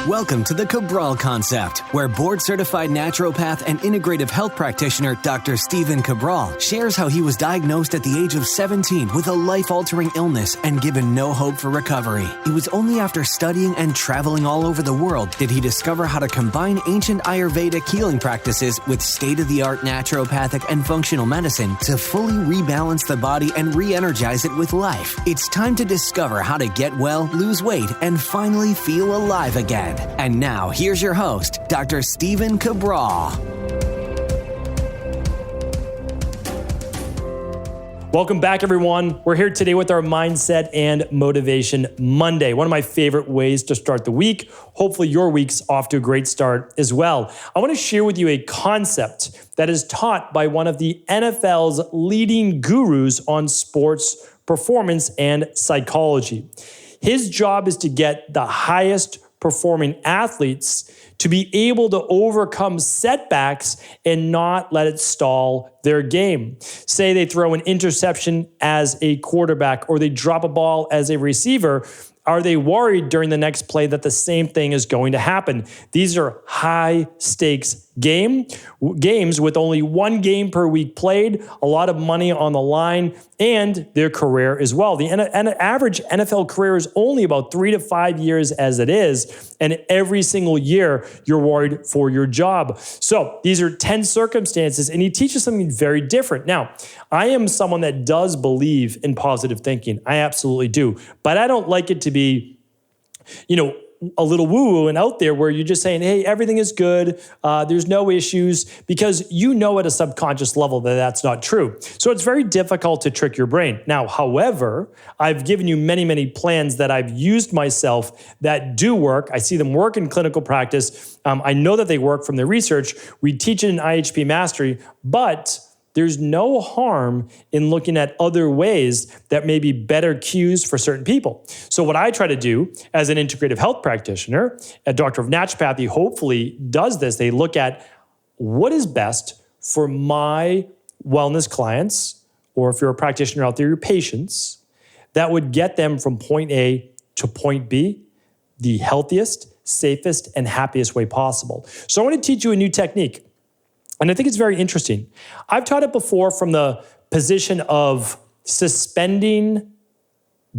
Welcome to the Cabral Concept, where board-certified naturopath and integrative health practitioner Dr. Stephen Cabral shares how he was diagnosed at the age of 17 with a life-altering illness and given no hope for recovery. It was only after studying and traveling all over the world did he discover how to combine ancient Ayurvedic healing practices with state-of-the-art naturopathic and functional medicine to fully rebalance the body and re-energize it with life. It's time to discover how to get well, lose weight, and finally feel alive again. And now, here's your host, Dr. Stephen Cabral. Welcome back, everyone. We're here today with our Mindset and Motivation Monday, one of my favorite ways to start the week. Hopefully your week's off to a great start as well. I want to share with you a concept that is taught by one of the NFL's leading gurus on sports performance and psychology. His job is to get the highest performing athletes to be able to overcome setbacks and not let it stall their game. Say they throw an interception as a quarterback or they drop a ball as a receiver. Are they worried during the next play that the same thing is going to happen? These are high stakes games with only one game per week played, a lot of money on the line, and their career as well. The average NFL career is only about 3 to 5 years as it is, and every single year you're worried for your job. So these are 10 circumstances, and he teaches something very different. Now, I am someone that does believe in positive thinking. I absolutely do, but I don't like it to be, a little woo-woo and out there where you're just saying, hey, everything is good, there's no issues, because you know at a subconscious level that that's not true. So it's very difficult to trick your brain. Now, however, I've given you many, many plans that I've used myself that do work. I see them work in clinical practice. I know that they work from the research. We teach it in IHP Mastery, but there's no harm in looking at other ways that may be better cues for certain people. So what I try to do as an integrative health practitioner, a doctor of naturopathy hopefully does this. They look at what is best for my wellness clients, or if you're a practitioner out there, your patients, that would get them from point A to point B the healthiest, safest, and happiest way possible. So I want to teach you a new technique. And I think it's very interesting. I've taught it before from the position of suspending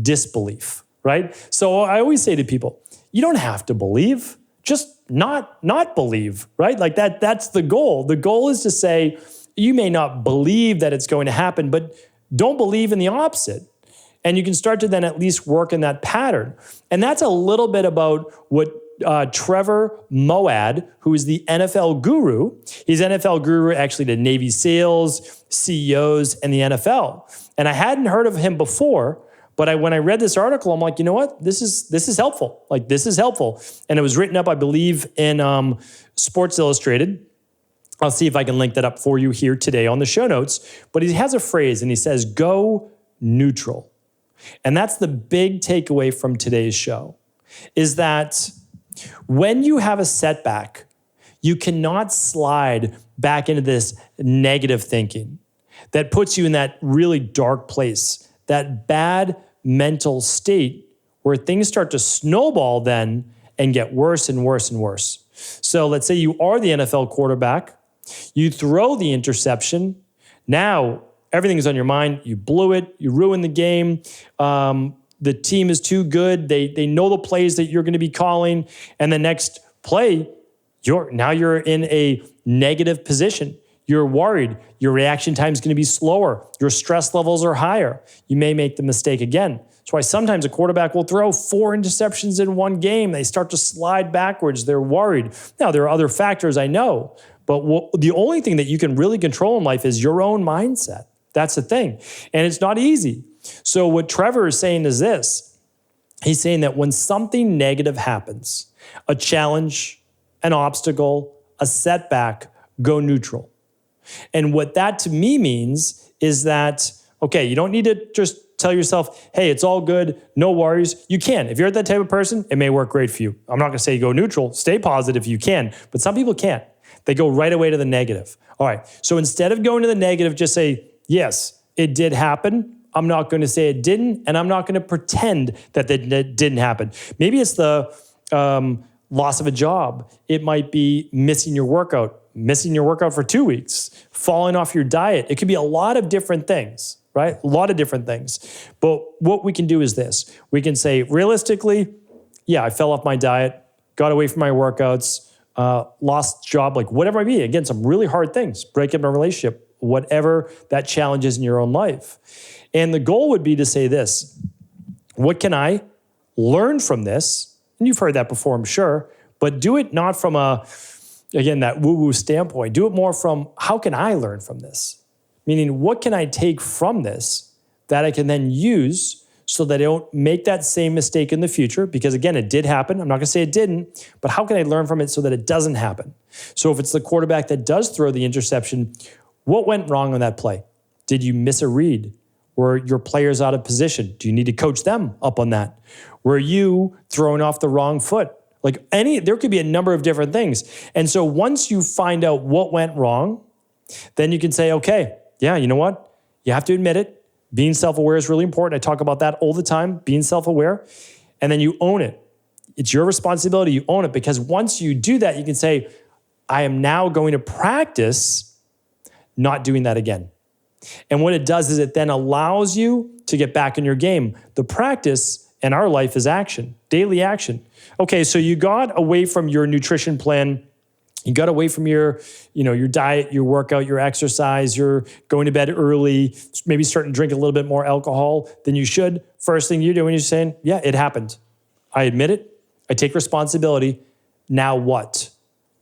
disbelief, right? So I always say to people, you don't have to believe, just not believe, right? Like that's the goal. The goal is to say, you may not believe that it's going to happen, but don't believe in the opposite. And you can start to then at least work in that pattern. And that's a little bit about what Trevor Moawad, who is the NFL guru. He's NFL guru actually to Navy SEALs, CEOs, and the NFL. And I hadn't heard of him before, but when I read this article, I'm like, you know what? This is helpful. Like, this is helpful. And it was written up, I believe, in Sports Illustrated. I'll see if I can link that up for you here today on the show notes. But he has a phrase, and he says, go neutral. And that's the big takeaway from today's show, is that when you have a setback, you cannot slide back into this negative thinking that puts you in that really dark place, that bad mental state where things start to snowball then and get worse and worse and worse. So let's say you are the NFL quarterback, you throw the interception, now everything is on your mind, you blew it, you ruined the game, the team is too good. They know the plays that you're going to be calling. And the next play, you're in a negative position. You're worried. Your reaction time is going to be slower. Your stress levels are higher. You may make the mistake again. That's why sometimes a quarterback will throw 4 interceptions in one game. They start to slide backwards. They're worried. Now, there are other factors, I know. But the only thing that you can really control in life is your own mindset. That's the thing. And it's not easy. So what Trevor is saying is this. He's saying that when something negative happens, a challenge, an obstacle, a setback, go neutral. And what that to me means is that, okay, you don't need to just tell yourself, hey, it's all good, no worries. You can. If you're that type of person, it may work great for you. I'm not going to say go neutral. Stay positive if you can. But some people can't. They go right away to the negative. All right. So instead of going to the negative, just say, yes, it did happen. I'm not going to say it didn't, and I'm not going to pretend that it didn't happen. Maybe it's the loss of a job. It might be missing your workout for 2 weeks, falling off your diet. It could be a lot of different things, right? A lot of different things. But what we can do is this. We can say, realistically, yeah, I fell off my diet, got away from my workouts, lost job, like whatever it might be. Again, some really hard things, break up a relationship, whatever that challenge is in your own life. And the goal would be to say this: what can I learn from this? And you've heard that before, I'm sure, but do it not from that woo-woo standpoint. Do it more from, how can I learn from this? Meaning, what can I take from this that I can then use so that I don't make that same mistake in the future? Because again, it did happen. I'm not going to say it didn't, but how can I learn from it so that it doesn't happen? So if it's the quarterback that does throw the interception, what went wrong on that play? Did you miss a read? Were your players out of position? Do you need to coach them up on that? Were you throwing off the wrong foot? There could be a number of different things. And so once you find out what went wrong, then you can say, okay, yeah, you know what? You have to admit it. Being self-aware is really important. I talk about that all the time, being self-aware. And then you own it. It's your responsibility. You own it, because once you do that, you can say, I am now going to practice not doing that again. And what it does is it then allows you to get back in your game. The practice in our life is action, daily action. Okay, so you got away from your nutrition plan. You got away from your diet, your workout, your exercise. You're going to bed early, maybe starting to drink a little bit more alcohol than you should. First thing you're doing is saying, yeah, it happened. I admit it. I take responsibility. Now what?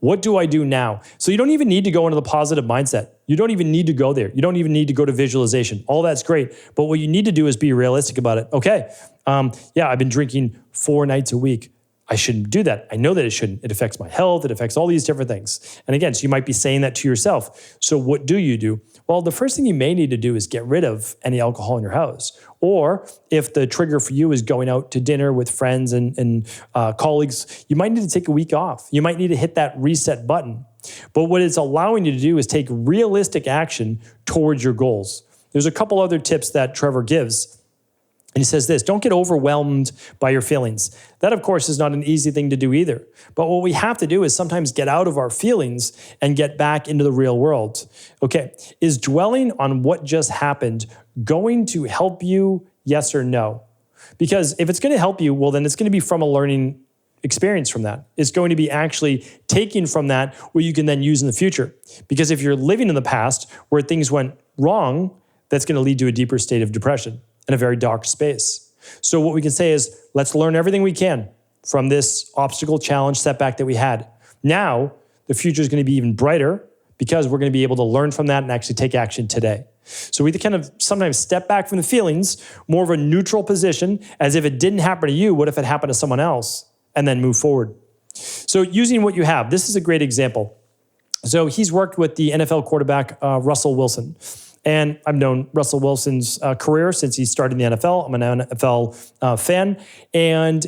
What do I do now? So you don't even need to go into the positive mindset. You don't even need to go there. You don't even need to go to visualization. All that's great. But what you need to do is be realistic about it. Okay, I've been drinking 4 nights a week. I shouldn't do that. I know that it shouldn't. It affects my health. It affects all these different things. And again, so you might be saying that to yourself. So what do you do? Well, the first thing you may need to do is get rid of any alcohol in your house. Or if the trigger for you is going out to dinner with friends and colleagues, you might need to take a week off. You might need to hit that reset button. But what it's allowing you to do is take realistic action towards your goals. There's a couple other tips that Trevor gives. And he says this: don't get overwhelmed by your feelings. That, of course, is not an easy thing to do either. But what we have to do is sometimes get out of our feelings and get back into the real world. Okay, is dwelling on what just happened going to help you, yes or no? Because if it's going to help you, well, then it's going to be from a learning experience from that. It's going to be actually taking from that what you can then use in the future. Because if you're living in the past where things went wrong, that's going to lead to a deeper state of depression in a very dark space. So what we can say is, let's learn everything we can from this obstacle, challenge, setback that we had. Now, the future is going to be even brighter because we're going to be able to learn from that and actually take action today. So we kind of sometimes step back from the feelings, more of a neutral position, as if it didn't happen to you, what if it happened to someone else? And then move forward. So using what you have, this is a great example. So he's worked with the NFL quarterback, Russell Wilson. And I've known Russell Wilson's career since he started in the NFL. I'm an NFL fan. And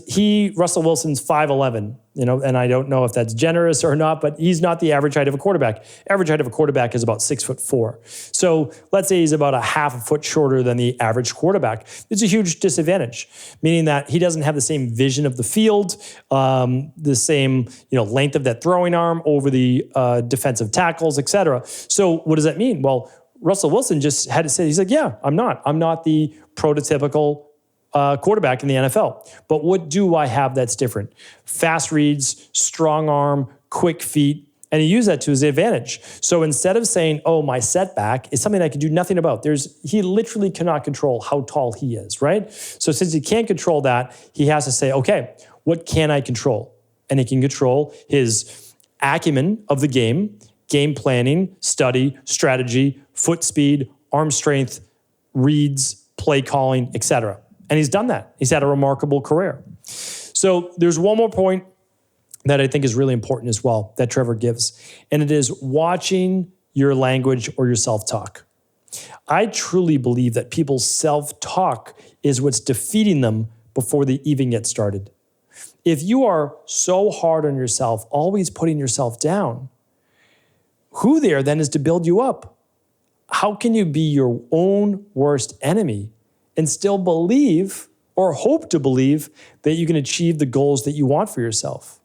Russell Wilson's 5'11", and I don't know if that's generous or not, but he's not the average height of a quarterback. Average height of a quarterback is about 6'4". So let's say he's about a half a foot shorter than the average quarterback. It's a huge disadvantage, meaning that he doesn't have the same vision of the field, the same length of that throwing arm over the defensive tackles, et cetera. So what does that mean? Well, Russell Wilson just had to say, he's like, yeah, I'm not the prototypical quarterback in the NFL. But what do I have that's different? Fast reads, strong arm, quick feet, and he used that to his advantage. So instead of saying, oh, my setback is something I can do nothing about, he literally cannot control how tall he is, right? So since he can't control that, he has to say, okay, what can I control? And he can control his acumen of the game planning, study, strategy, foot speed, arm strength, reads, play calling, etc. And he's done that. He's had a remarkable career. So there's one more point that I think is really important as well that Trevor gives, and it is watching your language or your self-talk. I truly believe that people's self-talk is what's defeating them before they even get started. If you are so hard on yourself, always putting yourself down, who there then is to build you up? How can you be your own worst enemy and still believe or hope to believe that you can achieve the goals that you want for yourself?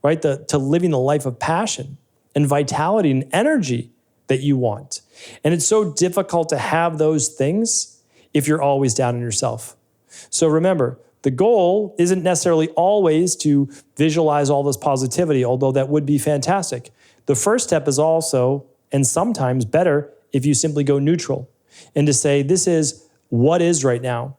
right? To living the life of passion and vitality and energy that you want. And it's so difficult to have those things if you're always down on yourself. So remember, the goal isn't necessarily always to visualize all this positivity, although that would be fantastic. The first step is also, and sometimes better, if you simply go neutral and to say, this is what is right now,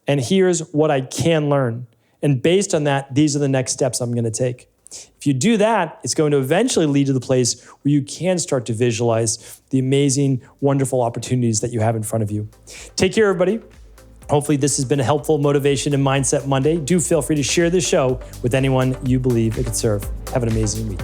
and here's what I can learn. And based on that, these are the next steps I'm going to take. If you do that, it's going to eventually lead to the place where you can start to visualize the amazing, wonderful opportunities that you have in front of you. Take care, everybody. Hopefully this has been a helpful Motivation and Mindset Monday. Do feel free to share this show with anyone you believe it could serve. Have an amazing week.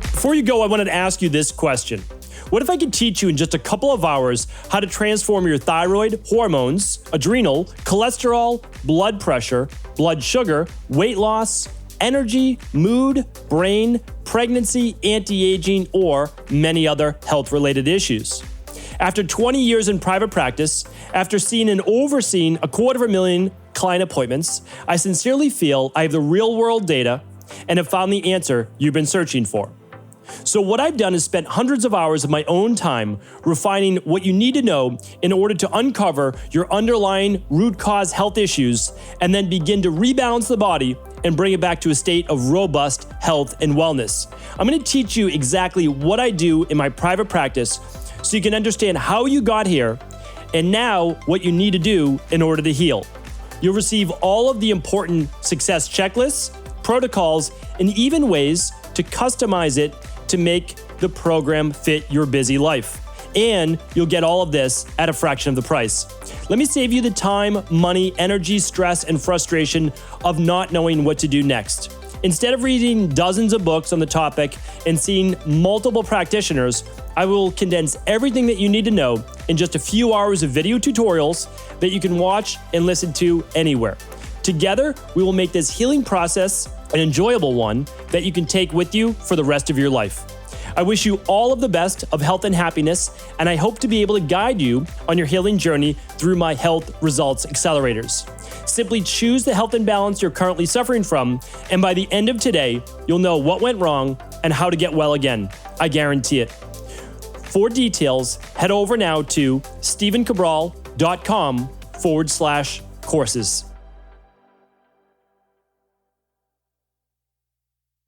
Before you go, I wanted to ask you this question. What if I could teach you in just a couple of hours how to transform your thyroid, hormones, adrenal, cholesterol, blood pressure, blood sugar, weight loss, energy, mood, brain, pregnancy, anti-aging, or many other health-related issues? After 20 years in private practice, after seeing and overseeing 250,000 client appointments, I sincerely feel I have the real-world data and have found the answer you've been searching for. So what I've done is spent hundreds of hours of my own time refining what you need to know in order to uncover your underlying root cause health issues and then begin to rebalance the body and bring it back to a state of robust health and wellness. I'm going to teach you exactly what I do in my private practice so you can understand how you got here and now what you need to do in order to heal. You'll receive all of the important success checklists, protocols, and even ways to customize it to make the program fit your busy life. And you'll get all of this at a fraction of the price. Let me save you the time, money, energy, stress, and frustration of not knowing what to do next. Instead of reading dozens of books on the topic and seeing multiple practitioners, I will condense everything that you need to know in just a few hours of video tutorials that you can watch and listen to anywhere. Together, we will make this healing process an enjoyable one that you can take with you for the rest of your life. I wish you all of the best of health and happiness, and I hope to be able to guide you on your healing journey through my Health Results Accelerators. Simply choose the health imbalance you're currently suffering from, and by the end of today, you'll know what went wrong and how to get well again. I guarantee it. For details, head over now to stephencabral.com/courses.